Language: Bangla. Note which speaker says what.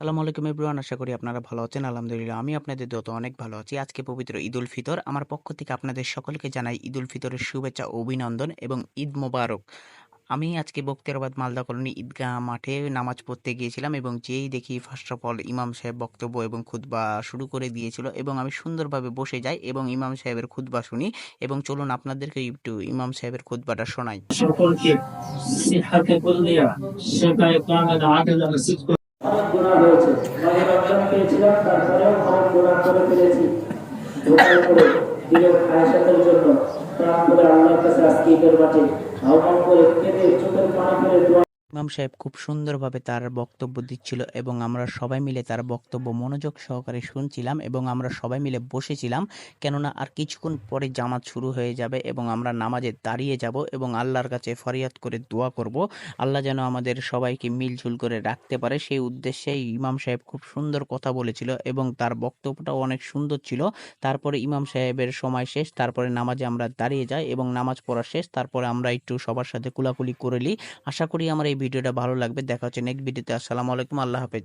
Speaker 1: আসসালামু আলাইকুম এভরিওয়ান। আশা করি আপনারা ভালো আছেন। আলহামদুলিল্লাহ আমি আপনাদের দোয়াতে অনেক ভালো আছি। আজকে পবিত্র ঈদুল ফিতর। আমার পক্ষ থেকে আপনাদের সকলকে জানাই ঈদুল ফিতরের শুভেচ্ছা ও অভিনন্দন এবং ঈদ মোবারক। আমি আজকে বখতিয়ারাবাদ মালদা কলোনি ঈদগাহ মাঠে নামাজ পড়তে গিয়েছিলাম এবং যেই দেখি ফার্স্ট অফ অল ইমাম সাহেব বক্তব্য এবং খুতবা শুরু করে দিয়েছিল এবং আমি সুন্দরভাবে বসে যাই এবং ইমাম সাহেবের খুতবা শুনি এবং চলুন আপনাদেরকে একটু ইমাম সাহেবের খুতবাটা শোনাই।
Speaker 2: সকলকে সিহাতে কুল্লিয়া শেফায়ে কামিল আদিল সিদ্ক অনেক গুনাহ হয়েছে। মাঝে রমজান পেয়েছিলাম, তারপরেও অনেক গুনাহ করে ফেলেছি। ধোঁকা করে দিলেও খায়সাতের জন্য প্রাণ করে আল্লাহর কাছে আজকে ঈদের মাঠে আহ্বান করে কেঁদে চোখের পানি ফেলে দোয়া।
Speaker 1: ইমাম সাহেব খুব সুন্দরভাবে তার বক্তব্য দিচ্ছিল এবং আমরা সবাই মিলে তার বক্তব্য মনোযোগ সহকারে শুনছিলাম এবং আমরা সবাই মিলে বসেছিলাম, কেননা আর কিছুক্ষণ পরে জামাত শুরু হয়ে যাবে এবং আমরা নামাজে দাঁড়িয়ে যাব এবং আল্লাহর কাছে ফরিয়াদ করে দোয়া করব। আল্লাহ যেন আমাদের সবাইকে মিলঝুল করে রাখতে পারে, সেই উদ্দেশ্যে ইমাম সাহেব খুব সুন্দর কথা বলেছিল এবং তার বক্তব্যটাও অনেক সুন্দর ছিল। তারপরে ইমাম সাহেবের সময় শেষ, তারপরে নামাজে আমরা দাঁড়িয়ে যাই এবং নামাজ পড়া শেষ, তারপরে আমরা একটু সবার সাথে কুলাকুলি করে নিই। আশা করি আমার এই ভিডিওটা ভালো লাগবে। দেখা হচ্ছে নেক্সট ভিডিওতে। আসসালামু আলাইকুম, আল্লাহ হাফেজ।